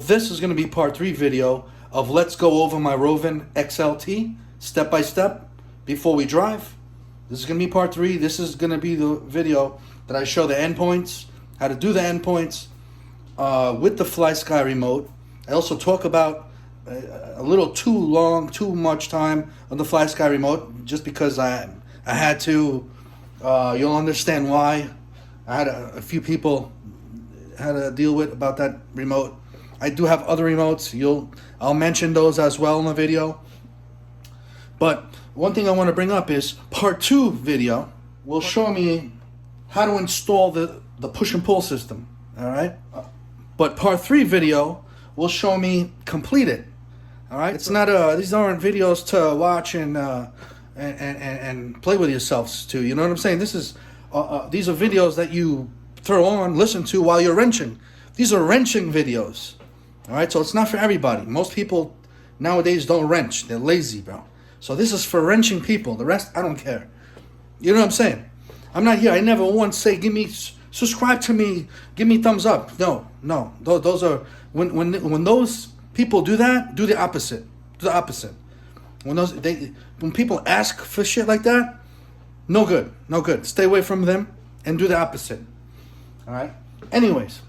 this is going to be part 3 video of let's go over my Rovan XLT step by step before we drive. This is going to be part 3. This is going to be the video that I show the endpoints, how to do the endpoints with the FlySky remote. I also talk about a little too much time on the FlySky remote, just because I had to. You'll understand why. I had a few people had to deal with about that remote. I do have other remotes. I'll mention those as well in the video. But one thing I want to bring up is part 2 video will show me how to install the push and pull system. All right. But part 3 video will show me complete it. All right. It's not these aren't videos to watch and play with yourselves to. You know what I'm saying? This is these are videos that you throw on, listen to while you're wrenching. These are wrenching videos. All right. So it's not for everybody. Most people nowadays don't wrench. They're lazy, bro. So this is for wrenching people. The rest, I don't care. You know what I'm saying? I'm not here. I never once say, subscribe to me, give me thumbs up. No. Those are, when those people do that, do the opposite. Do the opposite. When people ask for shit like that, no good. Stay away from them and do the opposite. All right? Anyways,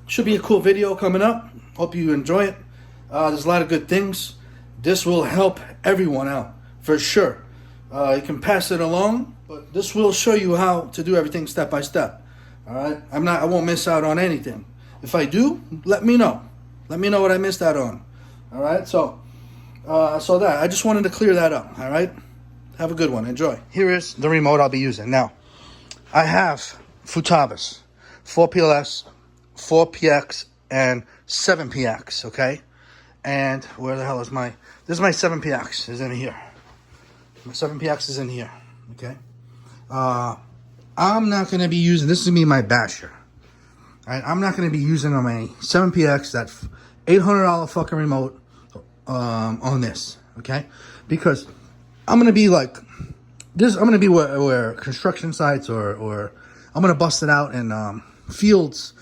should be a cool video coming up. Hope you enjoy it. There's a lot of good things. This will help everyone out, for sure. You can pass it along, but this will show you how to do everything step by step. All right? I won't miss out on anything. If I do, let me know. Let me know what I missed out on. All right? So I just wanted to clear that up. All right? Have a good one. Enjoy. Here is the remote I'll be using. Now, I have Futabas, 4PLS, 4PX, and 7PX, okay? And where the hell is this is my 7PX, is in here. My 7PX is in here, okay? I'm not going to be using, this is going to be my basher. All right, I'm not going to be using on my 7PX, that $800 fucking remote on this, okay? Because I'm going to be like, I'm going to be where construction sites or I'm going to bust it out in fields,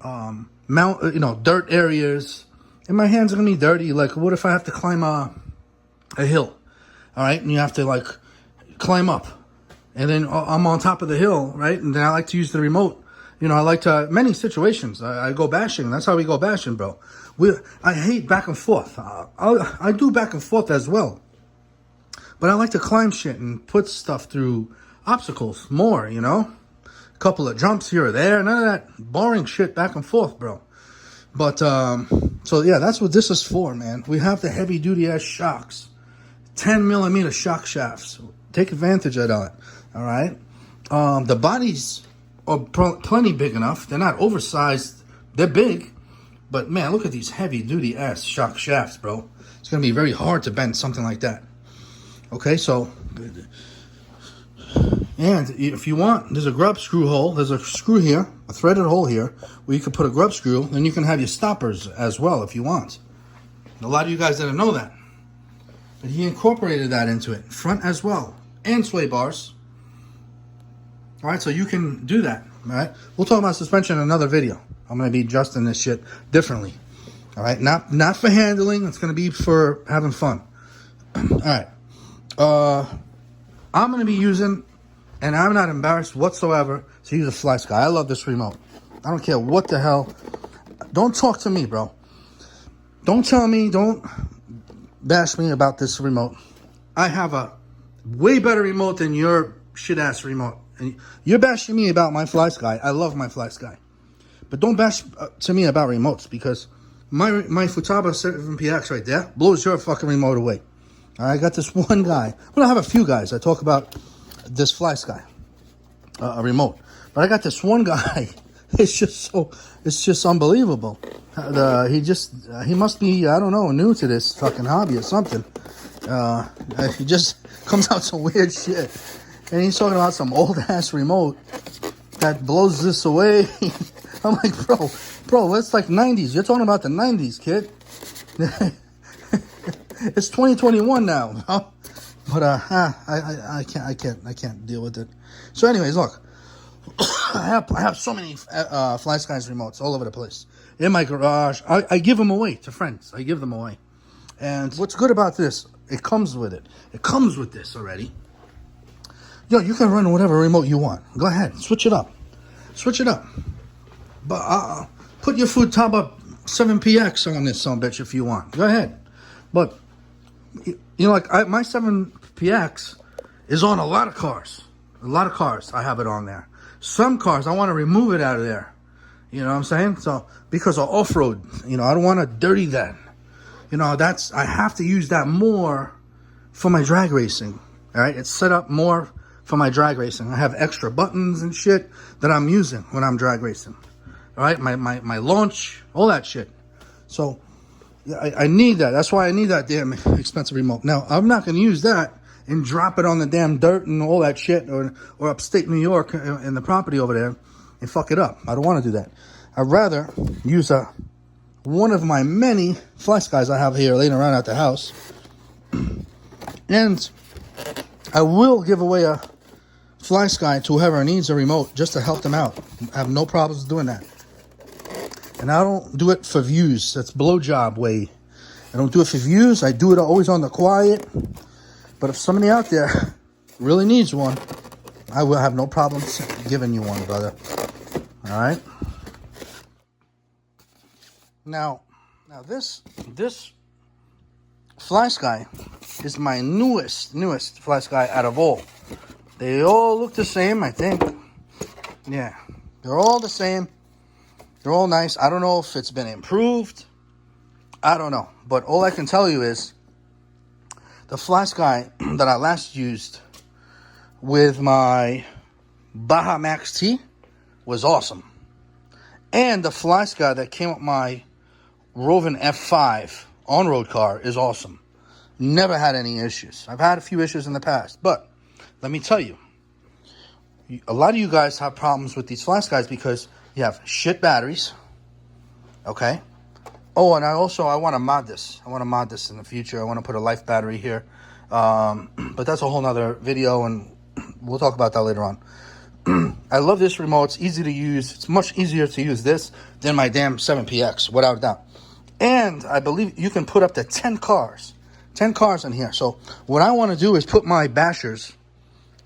dirt areas. And my hands are going to be dirty. Like, what if I have to climb a hill? All right? And you have to, like, climb up. And then I'm on top of the hill, right? And then I like to use the remote. You know, I like to, many situations, I go bashing. That's how we go bashing, bro. I hate back and forth. I do back and forth as well. But I like to climb shit and put stuff through obstacles more, you know? A couple of jumps here or there. None of that boring shit back and forth, bro. But, so yeah, that's what this is for, man. We have the heavy duty ass shocks, 10mm shock shafts. Take advantage of that. All right. The bodies are plenty big enough. They're not oversized. They're big, but man, look at these heavy duty ass shock shafts, bro. It's going to be very hard to bend something like that. Okay. So, and if you want, there's a grub screw hole. There's a screw here, a threaded hole here, where you can put a grub screw. Then you can have your stoppers as well if you want. And a lot of you guys didn't know that. But he incorporated that into it. Front as well. And sway bars. All right, so you can do that. All right. We'll talk about suspension in another video. I'm going to be adjusting this shit differently. All right. Not for handling. It's going to be for having fun. All right. I'm going to be using... And I'm not embarrassed whatsoever to use a FlySky. I love this remote. I don't care what the hell. Don't talk to me, bro. Don't tell me, don't bash me about this remote. I have a way better remote than your shit-ass remote. And you're bashing me about my FlySky. I love my FlySky. But don't bash to me about remotes, because my Futaba 7PX right there blows your fucking remote away. All right, I got this one guy. Well, I have a few guys. I talk about this FlySky remote, but I got this one guy. It's just unbelievable. He must be, I don't know, new to this fucking hobby or something. He just comes out some weird shit, and he's talking about some old ass remote that blows this away. I'm like, bro, it's like 90s. You're talking about the 90s, kid. It's 2021 now, bro. But I can't deal with it. So anyways, look, I have so many FlySky's remotes all over the place. in my garage. I give them away to friends. I give them away. And what's good about this, it comes with it. It comes with this already. Yo, you can run whatever remote you want. Go ahead, switch it up. Switch it up. But put your Futaba 7PX on this son bitch if you want. Go ahead. But, you know, like my 7PX is on a lot of cars. A lot of cars, I have it on there. Some cars, I want to remove it out of there. You know what I'm saying? So, because of off-road, you know, I don't want to dirty that. You know, I have to use that more for my drag racing. All right? It's set up more for my drag racing. I have extra buttons and shit that I'm using when I'm drag racing. All right? My launch, all that shit. So, I need that. That's why I need that damn expensive remote. Now, I'm not going to use that and drop it on the damn dirt and all that shit, or upstate New York in the property over there and fuck it up. I don't want to do that. I'd rather use one of my many FlySkys I have here laying around at the house. And I will give away a FlySky to whoever needs a remote just to help them out. I have no problems doing that. And I don't do it for views. That's blowjob way. I don't do it for views. I do it always on the quiet. But if somebody out there really needs one, I will have no problems giving you one, brother. All right. Now this FlySky is my newest FlySky out of all. They all look the same, I think. Yeah, they're all the same. They're all nice. I don't know if it's been improved. I don't know. But all I can tell you is the FlySky that I last used with my Baja Max T was awesome. And the FlySky that came with my Rovan F5 on-road car is awesome. Never had any issues. I've had a few issues in the past. But let me tell you, a lot of you guys have problems with these FlySkys because you have shit batteries. Okay? Oh, and I want to mod this. I want to mod this in the future. I want to put a life battery here. But that's a whole nother video, and we'll talk about that later on. I love this remote. It's easy to use. It's much easier to use this than my damn 7PX, without a doubt. And I believe you can put up to 10 cars. 10 cars in here. So what I want to do is put my bashers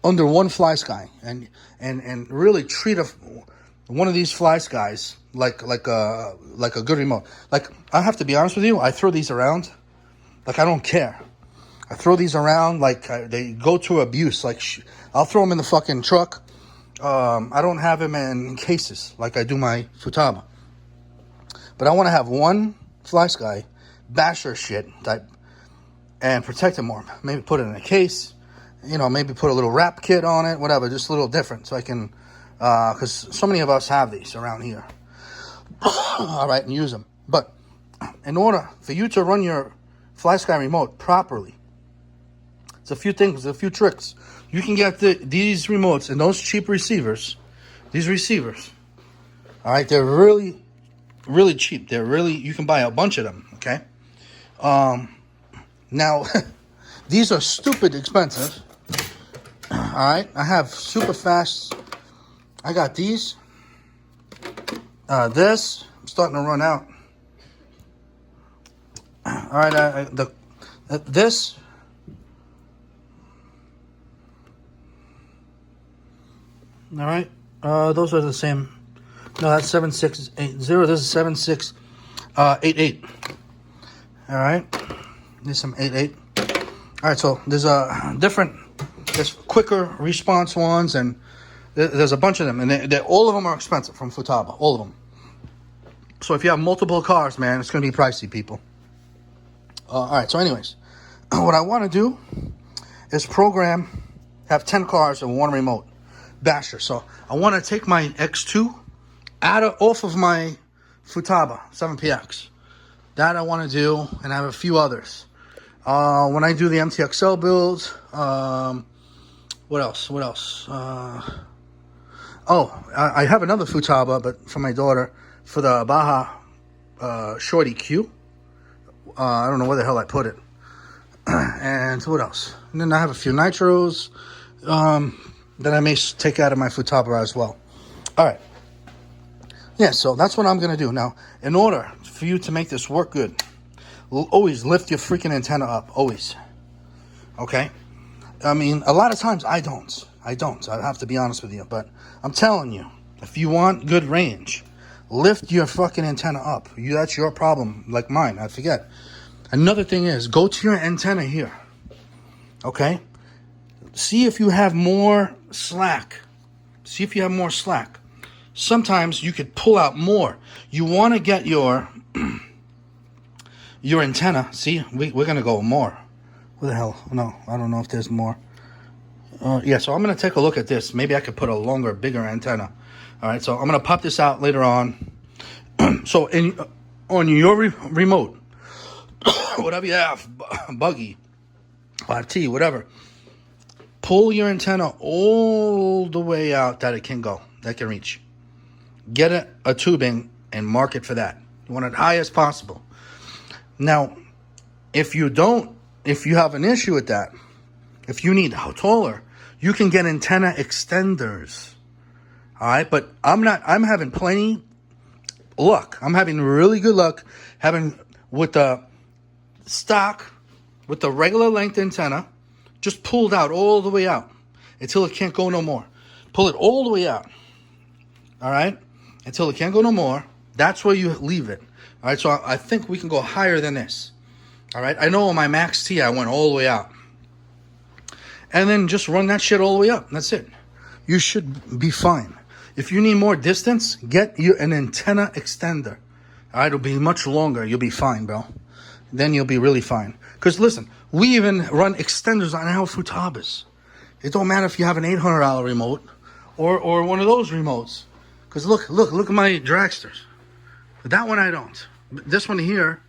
under one FlySky and really treat one of these FlySkys like a good remote. Like, I have to be honest with you, I throw these around like I don't care. I throw these around like they go to abuse. Like, I'll throw them in the fucking truck. I don't have them in cases like I do my Futaba. But I want to have one FlySky basher shit type and protect it more. Maybe put it in a case. You know, maybe put a little wrap kit on it, whatever, just a little different so I can, because so many of us have these around here. All right, and use them. But in order for you to run your FlySky remote properly, it's a few things, a few tricks. You can get these remotes and those cheap receivers, these receivers. All right, they're really, really cheap. They're really, you can buy a bunch of them, okay? Now, these are stupid expensive. All right, I have super fast. I got these. This, I'm starting to run out. All right, this. All right, those are the same. No, that's 7680. This is 7688. All right, there's some 88. All right, so there's there's quicker response ones, and there's a bunch of them, and all of them are expensive from Futaba, all of them. So if you have multiple cars, man, it's going to be pricey, people. All right, so anyways, what I want to do is have 10 cars and one remote basher. So I want to take my X2 off of my Futaba 7PX. That I want to do, and I have a few others. When I do the MTXL builds, what else? I have another Futaba, but for my daughter, for the Baja Shorty Q. I don't know where the hell I put it. And what else? And then I have a few nitros that I may take out of my Futaba as well. All right. Yeah, so that's what I'm going to do. Now, in order for you to make this work good, always lift your freaking antenna up. Always. Okay? I mean, a lot of times I don't. I have to be honest with you. But I'm telling you, if you want good range, lift your fucking antenna up. That's your problem, like mine. I forget. Another thing is, go to your antenna here. Okay? See if you have more slack. See if you have more slack. Sometimes you could pull out more. You want to get your antenna. See, we're going to go more. What the hell? No, I don't know if there's more. Yeah, so I'm going to take a look at this. Maybe I could put a longer, bigger antenna. All right, so I'm going to pop this out later on. So on your remote, whatever you have, buggy, 5T, whatever, pull your antenna all the way out that it can go, that can reach. Get a tubing and mark it for that. You want it high as possible. Now, if you have an issue with that, if you need taller, you can get antenna extenders. All right, but I'm having plenty luck. I'm having really good luck with the stock, with the regular length antenna, just pulled out all the way out until it can't go no more. Pull it all the way out. All right, until it can't go no more. That's where you leave it. All right, so I think we can go higher than this. All right, I know on my Max T I went all the way out. And then just run that shit all the way up. That's it. You should be fine. If you need more distance, get you an antenna extender. All right, it'll be much longer. You'll be fine, bro. Then you'll be really fine. Because listen, we even run extenders on our Futabas. It don't matter if you have an $800 remote or one of those remotes. Because look at my dragsters. That one I don't. But this one here,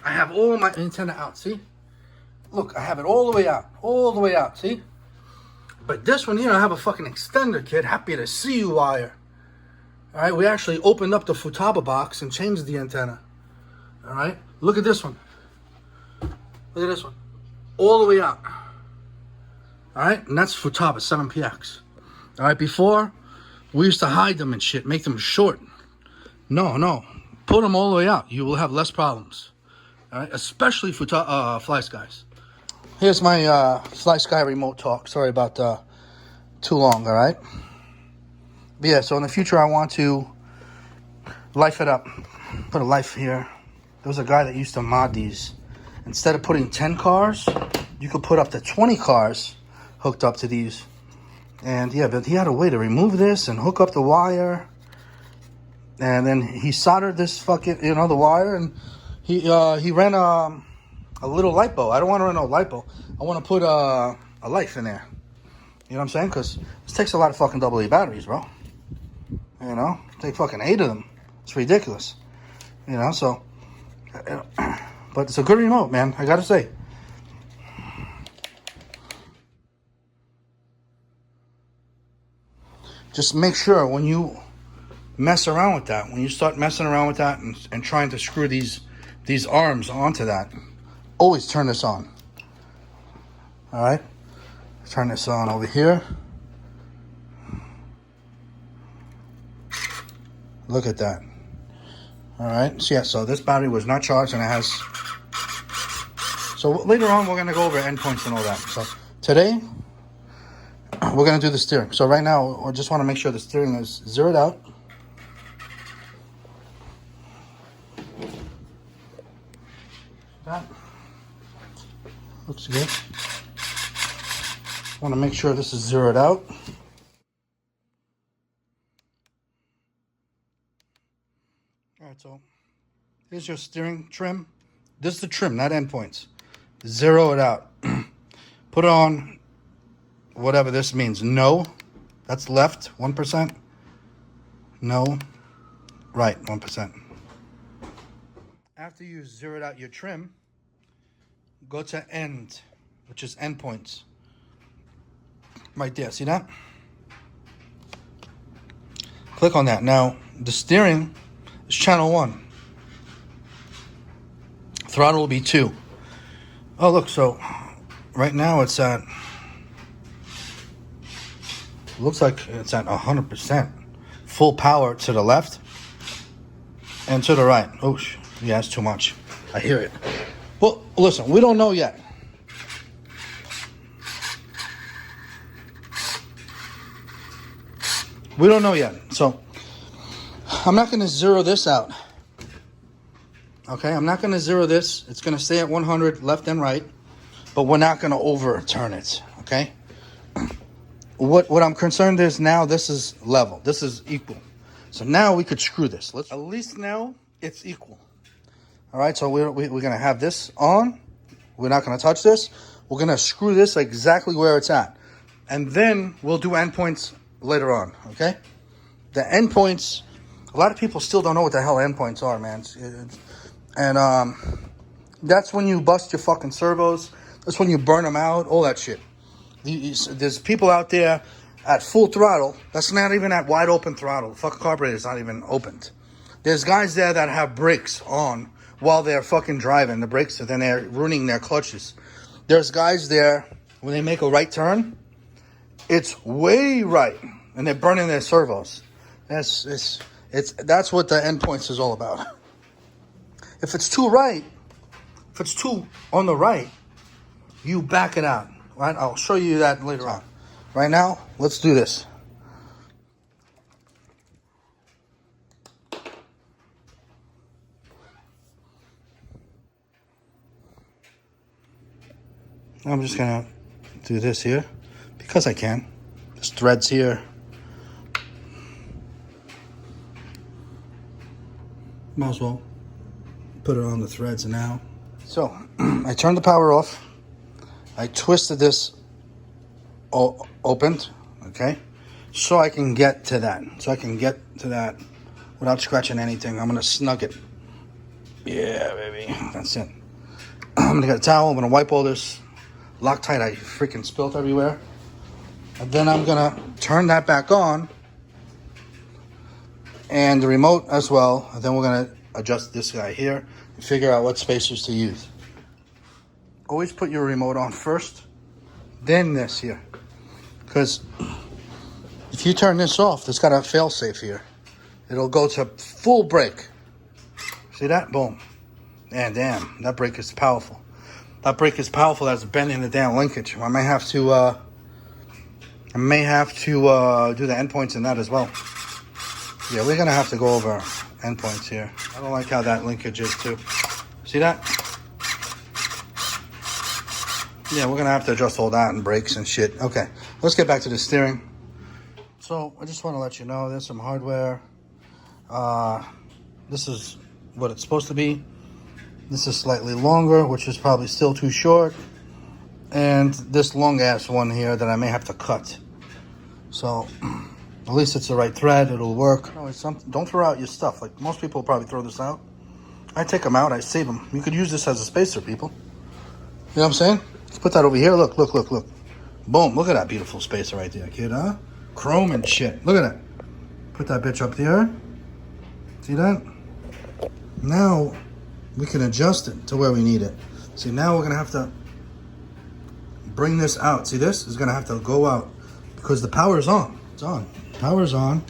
I have all my antenna out. See? Look, I have it all the way out, see? But this one here, I have a fucking extender, kid. Happy to see you, wire. All right, we actually opened up the Futaba box and changed the antenna. All right, look at this one. Look at this one. All the way out. All right, and that's Futaba 7PX. All right, before, we used to hide them and shit, make them short. No. Put them all the way out. You will have less problems. All right, especially FlySkys. Here's my FlySky remote talk. Sorry about too long, all right? But yeah, so in the future, I want to life it up. Put a life here. There was a guy that used to mod these. Instead of putting 10 cars, you could put up to 20 cars hooked up to these. And yeah, but he had a way to remove this and hook up the wire. And then he soldered this fucking, the wire. And he ran a little lipo. I don't want to run no lipo. I want to put a life in there. You know what I'm saying? Because this takes a lot of fucking AA batteries, bro. Take fucking 8 of them. It's ridiculous. So. But it's a good remote, man. I gotta say. Just make sure when you mess around with that, when you start messing around with that and trying to screw these arms onto that, always turn this on. All right, turn this on over here. Look at that. All right, so yeah, so this battery was not charged and it has. So later on, we're gonna go over endpoints and all that. So today, we're gonna do the steering. So right now, I just want to make sure the steering is zeroed out. That looks good. Want to make sure this is zeroed out. All right, so here's your steering trim. This is the trim, not endpoints. Zero it out. Put it on whatever this means. No, that's left, 1%. No, right, 1%. After you zeroed out your trim, go to end, which is endpoints. Right there, see that? Click on that. Now, the steering is channel 1. Throttle will be 2. Oh, look, so right now it's at, looks like it's at 100%. Full power to the left. and to the right. Oh, yeah, that's too much. I hear it. Well, listen, we don't know yet. We don't know yet. So I'm not going to zero this out. Okay, I'm not going to zero this. It's going to stay at 100 left and right, but we're not going to overturn it. Okay. What I'm concerned is now this is level. This is equal. So now we could screw this. Let's at least now it's equal. All right, so we're going to have this on. We're not going to touch this. We're going to screw this exactly where it's at. And then we'll do endpoints later on, okay? The endpoints, a lot of people still don't know what the hell endpoints are, man. That's when you bust your fucking servos. That's when you burn them out, all that shit. There's people out there at full throttle. That's not even at wide open throttle. The fucking carburetor is not even opened. There's guys there that have brakes on while they're fucking driving. The brakes, then they're ruining their clutches. There's guys there, when they make a right turn, it's way right, and they're burning their servos. That's what the endpoints is all about. If it's too right, if it's too on the right, you back it out. Right? I'll show you that later on. Right now, let's do this. I'm just gonna do this here because I can. There's threads here. Might as well put it on the threads now. So I turned the power off. I twisted this opened, okay, so I can get to that. So I can get to that without scratching anything. I'm gonna snug it. Yeah, baby, that's it. I'm gonna get a towel. I'm gonna wipe all this Loctite I freaking spilt everywhere. And then I'm gonna turn that back on. And the remote as well. And then we're gonna adjust this guy here and figure out what spacers to use. Always put your remote on first, then this here. Because if you turn this off, it's got a fail safe here. It'll go to full brake. See that? Boom. And damn, that brake is powerful. That brake is powerful. That's bending the damn linkage. I may have to do the endpoints in that as well. Yeah, we're gonna have to go over endpoints here. I don't like how that linkage is too. See that? Yeah, we're gonna have to adjust all that and brakes and shit. Okay, let's get back to the steering. So I just want to let you know there's some hardware. This is what it's supposed to be. This is slightly longer, which is probably still too short. And this long ass one here that I may have to cut. So at least it's the right thread, it'll work. No, it's something. Don't throw out your stuff. Like most people probably throw this out. I take them out, I save them. You could use this as a spacer, people. You know what I'm saying? Let's put that over here. Look. Boom, look at that beautiful spacer right there, kid, huh? Chrome and shit. Look at that. Put that bitch up there. See that? Now we can adjust it to where we need it. See, now we're gonna have to bring this out. See, this is gonna have to go out because the power is on. It's on. Power's on.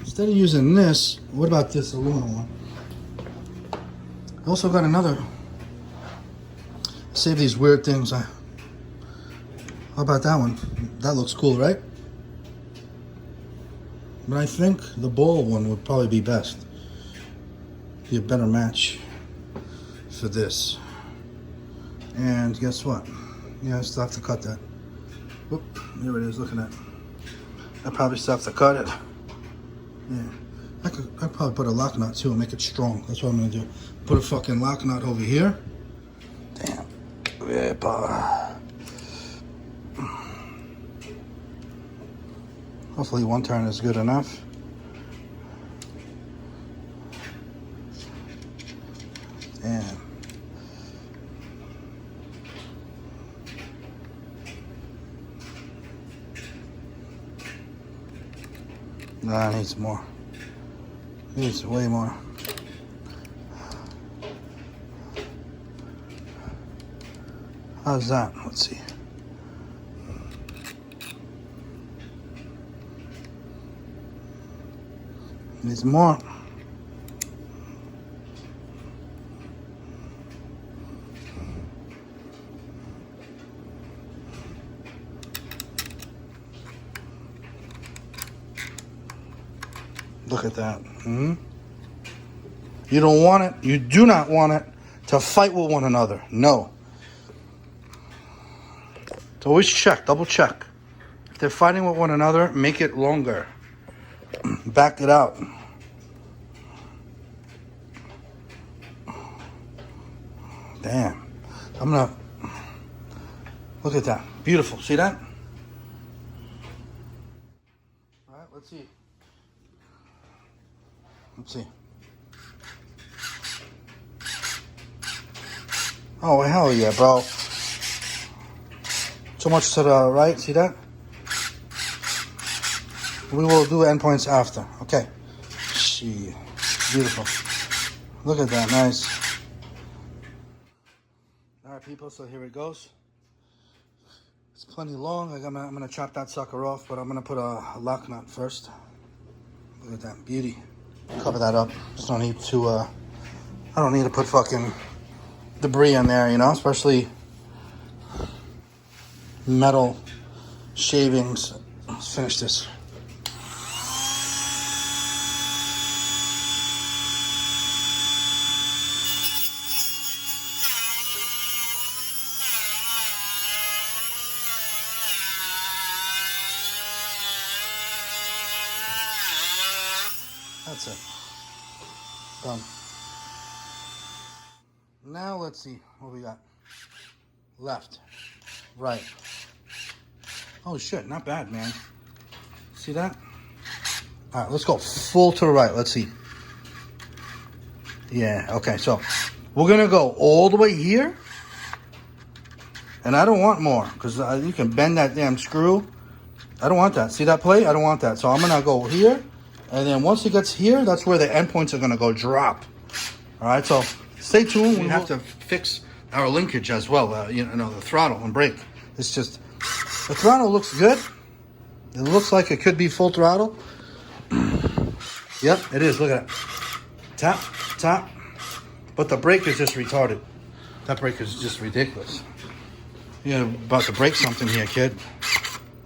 Instead of using this, what about this aluminum one? I also got another. Save these weird things. How about that one? That looks cool, right? But I think the ball one would probably be best. Be a better match for this. And guess what? Yeah, I still have to cut that. Whoop, there it is, look at that. I probably still have to cut it. Yeah. I'd probably put a lock nut too and make it strong. That's what I'm gonna do. Put a fucking lock nut over here. Damn. Hopefully one turn is good enough. Damn. Nah, it needs more. It needs way more. How's that? Let's see. There's more. Look at that. You don't want it. You do not want it to fight with one another. No. So always check, double check. If they're fighting with one another, make it longer. Back it out. Damn. I'm gonna look at that. Beautiful. See that? All right, let's see. Let's see. Oh, hell yeah, bro. So much to the right. See that? We will do endpoints after. Okay. Shit. Beautiful. Look at that. Nice. All right, people. So here it goes. It's plenty long. I'm gonna chop that sucker off, but I'm gonna put a lock nut first. Look at that beauty. Cover that up. Just don't need to. I don't need to put fucking debris in there, you know, especially metal shavings. Let's finish this. That's it. Done. Now let's see what we got. Left, right. Oh shit, not bad, man. See that? All right, let's go full to the right. Let's see. Yeah, okay, so we're gonna go all the way here. And I don't want more, because you can bend that damn screw. I don't want that. See that plate? I don't want that. So I'm gonna go here. And then once it gets here, that's where the endpoints are gonna go drop. All right, so stay tuned. We have to fix our linkage as well. You know, the throttle and brake. It's just, the throttle looks good. It looks like it could be full throttle. Yep, it is. Look at it. Tap, tap. But the brake is just retarded. That brake is just ridiculous. You're about to break something here, kid.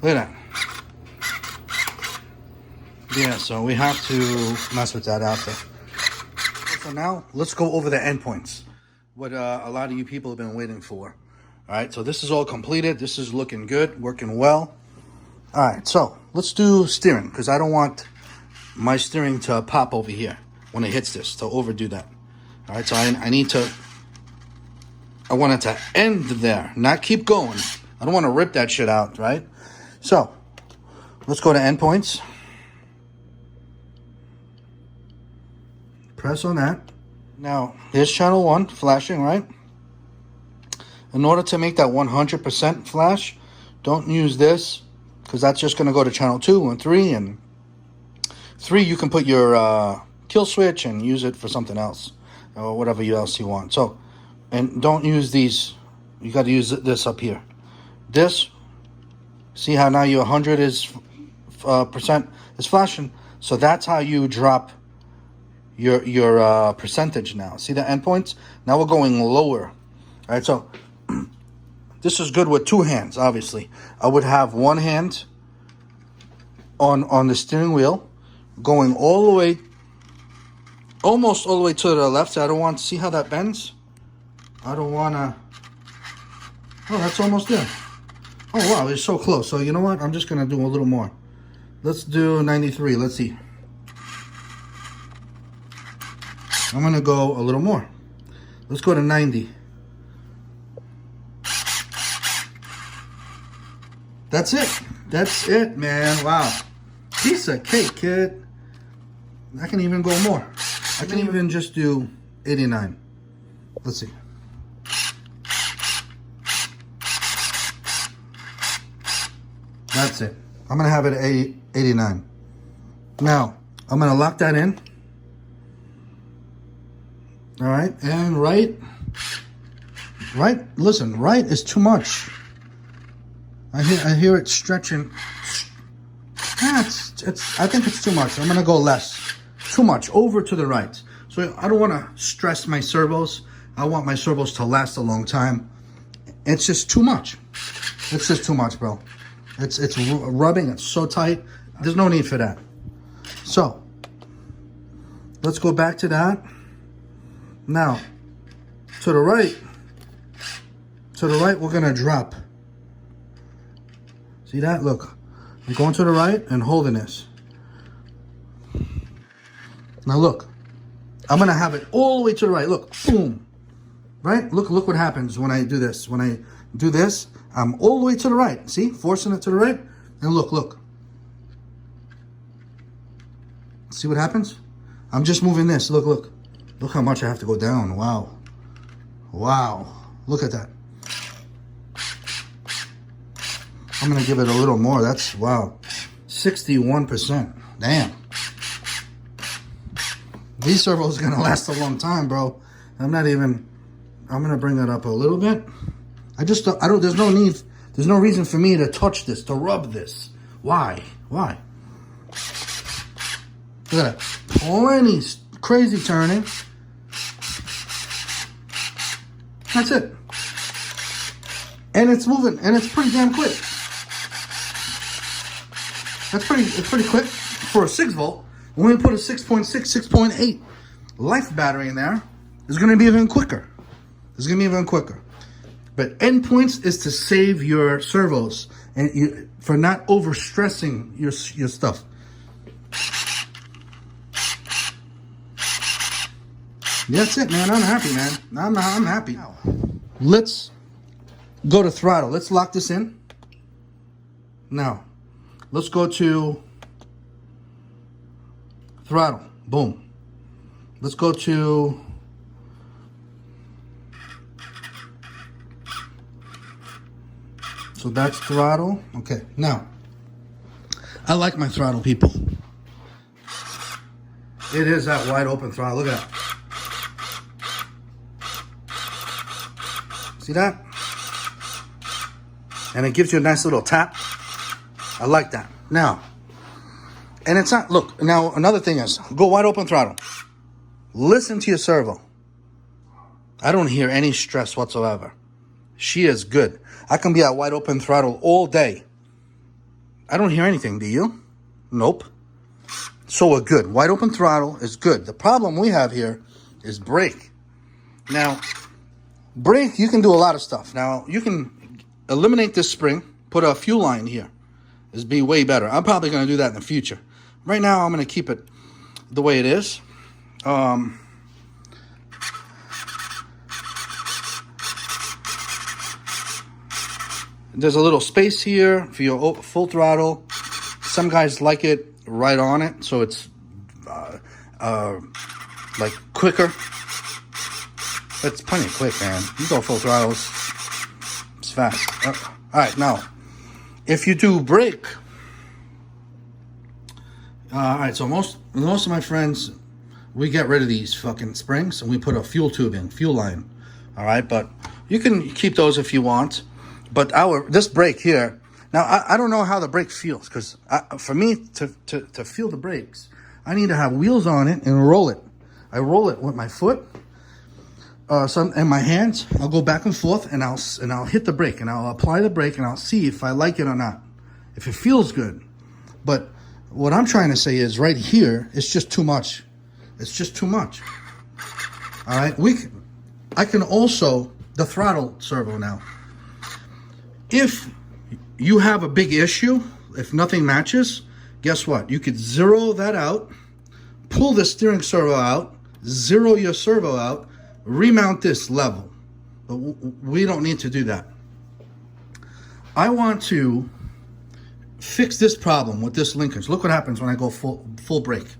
Look at that. Yeah, so we have to mess with that after. So now, let's go over the endpoints. What a lot of you people have been waiting for. All right, so this is all completed. This is looking good, working well. All right, so let's do steering, because I don't want my steering to pop over here when it hits this, to overdo that. All right, so I want it to end there, not keep going. I don't want to rip that shit out, right? So, let's go to endpoints. Press on that. Now, here's channel 1 flashing, right? In order to make that 100% flash, don't use this, because that's just going to go to channel 2 and 3. And 3, you can put your kill switch and use it for something else, or whatever else you want. So, and don't use these. You got to use this up here. This, see how now your 100 is percent is flashing. So that's how you drop your percentage now. See the endpoints? Now we're going lower. All right, so this is good with 2 hands, obviously. I would have 1 hand on the steering wheel going all the way, almost all the way to the left. So I don't want to see how that bends. I don't want to. Oh, that's almost there. Oh, wow, it's so close. So you know what? I'm just going to do a little more. Let's do 93. Let's see. I'm going to go a little more. Let's go to 90. That's it. That's it, man. Wow. Piece of cake, kid. I can even go more. I can even just do 89. Let's see. That's it. I'm going to have it at 89. Now, I'm going to lock that in. All right, and right, listen, right is too much. I hear it stretching. Yeah, I think it's too much. I'm gonna go less. too much, over to the right. So I don't want to stress my servos. I want my servos to last a long time. It's just too much. It's just too much, bro. It's rubbing, it's so tight. There's no need for that. So, let's go back to that. Now, to the right, we're gonna drop. See that? Look, I'm going to the right and holding this. Now look, I'm gonna have it all the way to the right. Look, boom, right? Look what happens when I do this. When I do this, I'm all the way to the right. See, forcing it to the right, and look. See what happens? I'm just moving this. Look how much I have to go down. Wow, look at that. I'm gonna give it a little more. That's, wow, 61%. Damn. These servos are gonna last a long time, bro. I'm gonna bring that up a little bit. there's no reason for me to touch this, to rub this. Why? Look at that. Plenty crazy turning. That's it. And it's moving, and it's pretty damn quick. It's pretty quick for a 6 volt. When we put a 6.6, 6.8 life battery in there, it's going to be even quicker. But Endpoints is to save your servos and for not overstressing your stuff. That's it, man. I'm happy, man. I'm happy. Let's go to throttle. Let's lock this in. Now, let's go to throttle. Boom. Let's go to so that's throttle. Okay. Now, I like my throttle, people. It is that wide open throttle. Look at that. See that? And it gives you a nice little tap. I like that. Now, and it's not, look, now another thing is, go wide open throttle. Listen to your servo. I don't hear any stress whatsoever. She is good. I can be at wide open throttle all day. I don't hear anything, do you? Nope. So we're good. Wide open throttle is good. The problem we have here is brake. Now, brake, you can do a lot of stuff. Now, you can eliminate this spring, put a fuel line here. This be way better. I'm probably going to do that in the future. Right now, I'm going to keep it the way it is. There's a little space here for your full throttle. Some guys like it right on it, so it's like quicker. It's plenty quick, man. You go full throttle, it's fast. All right, now, if you do brake, all right, so most of my friends, we get rid of these fucking springs and we put a fuel tube in, fuel line. All right, but you can keep those if you want. But this brake here, now I don't know how the brake feels, because for me to feel the brakes, I need to have wheels on it and roll it. I roll it with my foot, and my hands. I'll go back and forth, and I'll hit the brake, and I'll apply the brake, and I'll see if I like it or not, if it feels good. But what I'm trying to say is, right here, it's just too much. It's just too much. All right, I can also the throttle servo now. If you have a big issue, if nothing matches, guess what? You could zero that out, pull the steering servo out, zero your servo out, remount this level. But we don't need to do that. I want to fix this problem with this linkage. Look what happens when I go full brake.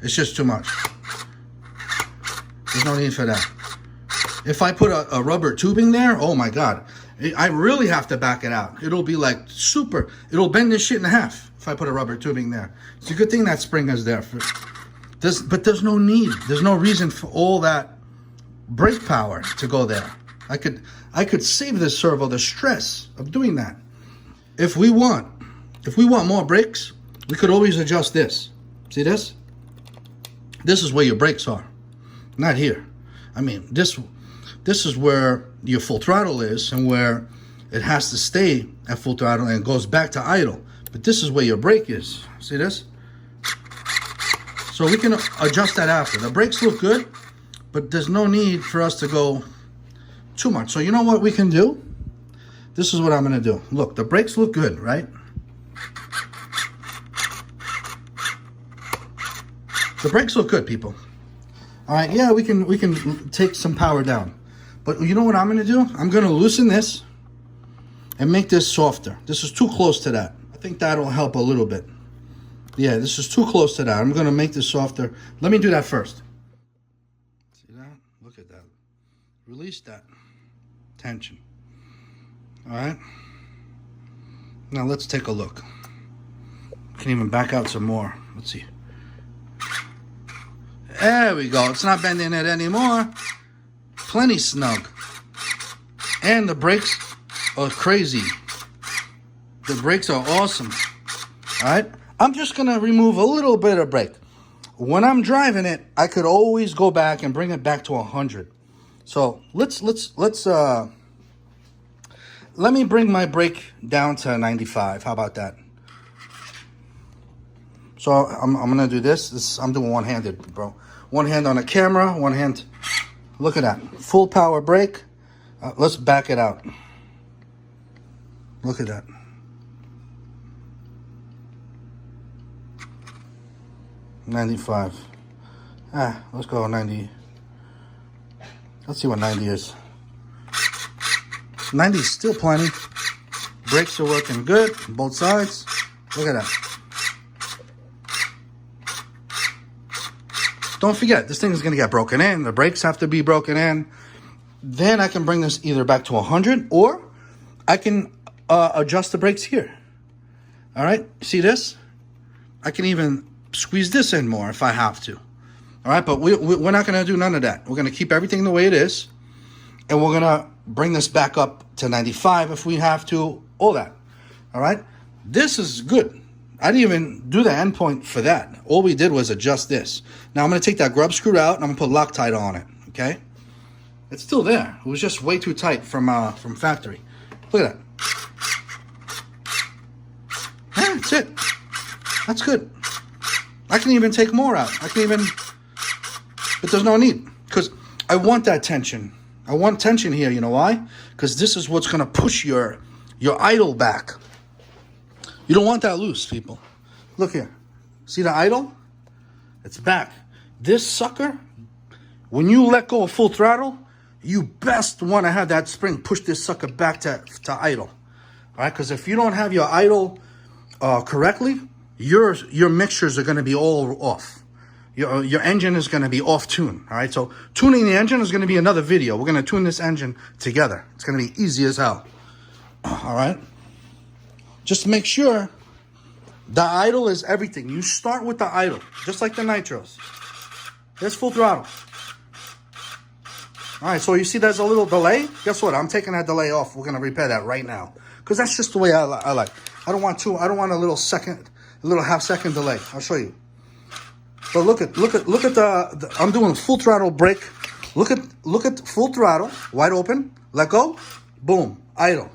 It's just too much. There's no need for that. If I put a rubber tubing there, oh my God. I really have to back it out. It'll be like super. It'll bend this shit in half if I put a rubber tubing there. It's a good thing that spring is there. But there's no need. There's no reason for all that brake power to go there. I could save this servo the stress of doing that. If we want more brakes, we could always adjust this. See this? This is where your brakes are, not here. I mean, this is where your full throttle is and where it has to stay at full throttle and it goes back to idle. But this is where your brake is. See this? So we can adjust that after. The brakes look good, but there's no need for us to go too much. So you know what we can do? This is what I'm gonna do. Look, the brakes look good, right? The brakes look good, people. All right, yeah, we can take some power down. But you know what I'm gonna do? I'm gonna loosen this and make this softer. This is too close to that. I think that'll help a little bit. Yeah, this is too close to that. I'm gonna make this softer. Let me do that first. See that? Look at that. Release that tension. All right. Now let's take a look. Can even back out some more. Let's see. There we go. It's not bending it anymore. Plenty snug. And the brakes are crazy. The brakes are awesome. All right. I'm just going to remove a little bit of brake. When I'm driving it, I could always go back and bring it back to 100. So let me bring my brake down to 95. How about that? So I'm going to do this. I'm doing one-handed, bro. One hand on the camera, one hand. Look at that. Full power brake. Let's back it out. Look at that. $95. Let's go 90. Let's see what 90 is. 90 is still plenty. Brakes are working good, both sides. Look at that. Don't forget, this thing is going to get broken in. The brakes have to be broken in. Then I can bring this either back to 100 or I can adjust the brakes here. All right, see this? I can even squeeze this in more if I have to. All right, but we're not going to do none of that. We're going to keep everything the way it is. And we're going to bring this back up to 95 if we have to, all that. All right, this is good. I didn't even do the endpoint for that. All we did was adjust this. Now I'm going to take that grub screw out and I'm going to put Loctite on it, okay? It's still there. It was just way too tight from factory. Look at that. Yeah, that's it. That's good. I can even take more out. I can even, but there's no need because I want that tension. I want tension here. You know why? Because this is what's going to push your idle back. You don't want that loose, people. Look here. See the idle? It's back. This sucker, when you let go of full throttle, you best want to have that spring push this sucker back to idle. All right? Because if you don't have your idle correctly, your mixtures are going to be all off. Your engine is going to be off tune. All right? So tuning the engine is going to be another video. We're going to tune this engine together. It's going to be easy as hell. All right? Just make sure the idle is everything. You start with the idle, just like the nitros. There's full throttle. All right, so you see there's a little delay? Guess what? I'm taking that delay off. We're going to repair that right now. Because that's just the way I like. I don't want a little half-second delay. I'll show you. So look at the I'm doing full throttle brake. Look at full throttle, wide open, let go, boom, idle.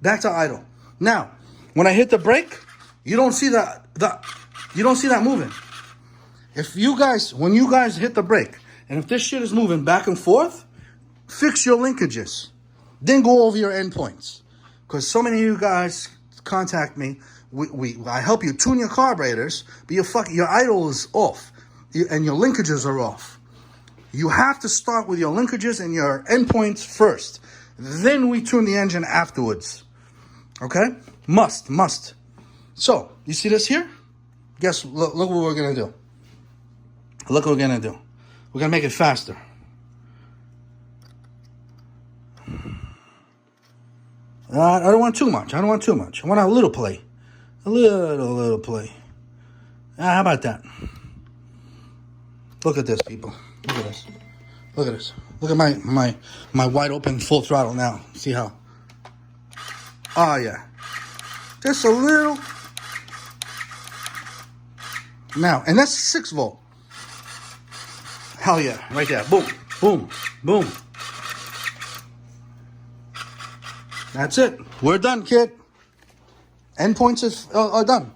Back to idle. Now, when I hit the brake, you don't see that moving. When you guys hit the brake, and if this shit is moving back and forth, fix your linkages. Then go over your endpoints. Because so many of you guys contact me. I help you tune your carburetors, but your idle is off. And your linkages are off. You have to start with your linkages and your endpoints first. Then we tune the engine afterwards. Okay? Must. So, you see this here? Look what we're going to do. Look what we're going to do. We're going to make it faster. I don't want too much. I want a little play. A little play. How about that? Look at this, people. Look at this. Look at my wide open full throttle now. See how? Oh, yeah. Just a little. Now, and that's 6 volt. Hell yeah, right there. Boom, boom, boom. That's it. We're done, kid. Endpoints are done.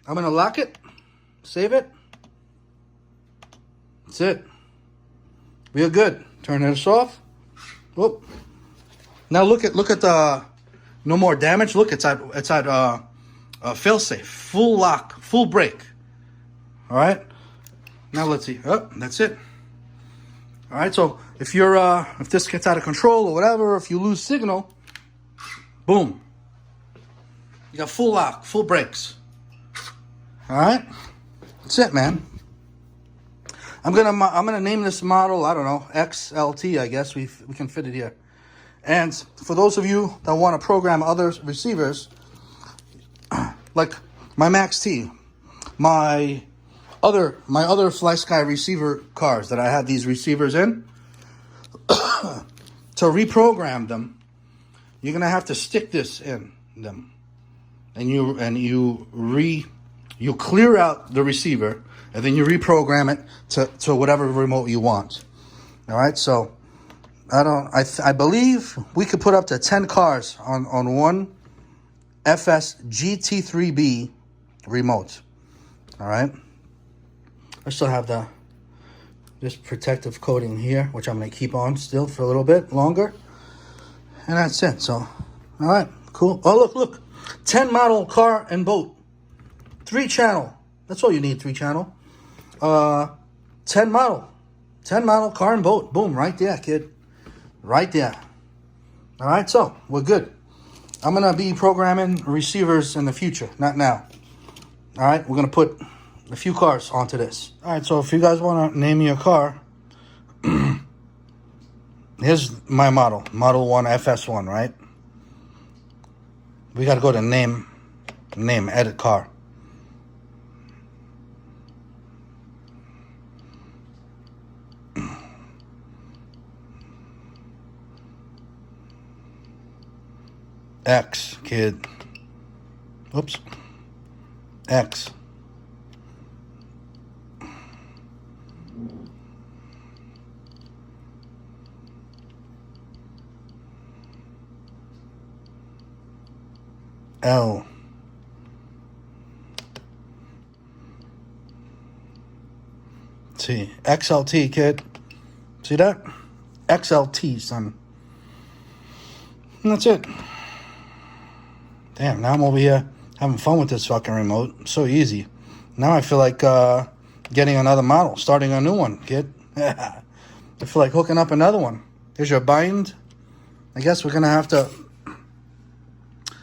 I'm going to lock it. Save it. That's it. We are good. Turn this off. Whoop. Now look at the no more damage. Look, it's at fail safe, full lock, full brake. All right. Now let's see. Oh, that's it. All right. So if this gets out of control or whatever, if you lose signal, boom. You got full lock, full brakes. All right. That's it, man. I'm gonna name this model, I don't know, XLT. I guess we can fit it here. And for those of you that want to program other receivers, like my Max T, my other FlySky receiver cars that I had these receivers in, to reprogram them, you're gonna have to stick this in them, and you clear out the receiver, and then you reprogram it to whatever remote you want. All right, so I believe we could put up to 10 cars on one FS-GT3B remote. All right. I still have this protective coating here, which I'm going to keep on still for a little bit longer. And that's it. So, all right, cool. Oh, look. 10 model car and boat. 3 channel. That's all you need, 3 channel. 10 model car and boat. Boom, right there, kid. Right there. All right, so we're good. I'm going to be programming receivers in the future, not now. All right, we're going to put a few cars onto this. All right, so if you guys want to name your car, here's my model 1 FS1, right? We got to go to name, edit car. X, kid. Oops. X. L. T. XLT, kid. See that? XLT, son. And that's it. Damn, now I'm over here having fun with this fucking remote. So easy. Now I feel like getting another model, starting a new one, kid. I feel like hooking up another one. Here's your bind. I guess we're going to have to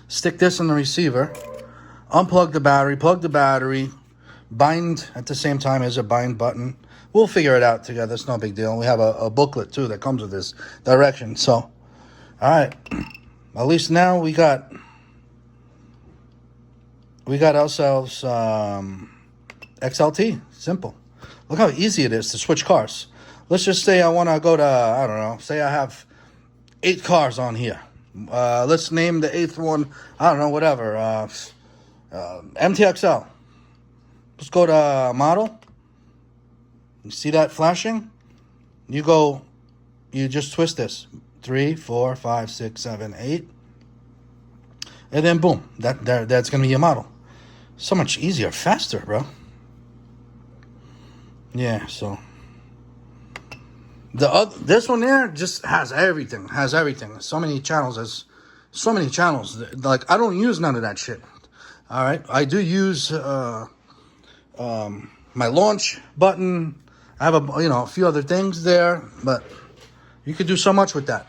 stick this in the receiver, unplug the battery, plug the battery, bind at the same time as a bind button. We'll figure it out together. It's no big deal. We have a booklet, too, that comes with this direction. So, all right. At least now we got ourselves XLT. Simple. Look how easy it is to switch cars. Let's just say I want to go to, I don't know, say I have 8 cars on here. Let's name the 8th one, I don't know, whatever. MTXL. Let's go to model. You see that flashing? You just twist this. 3, 4, 5, 6, 7, 8. And then boom, that's going to be your model. So much easier, faster, bro. Yeah, so this one there just has everything. So many channels. Like, I don't use none of that shit. All right, I do use my launch button. I have a few other things there, but you could do so much with that.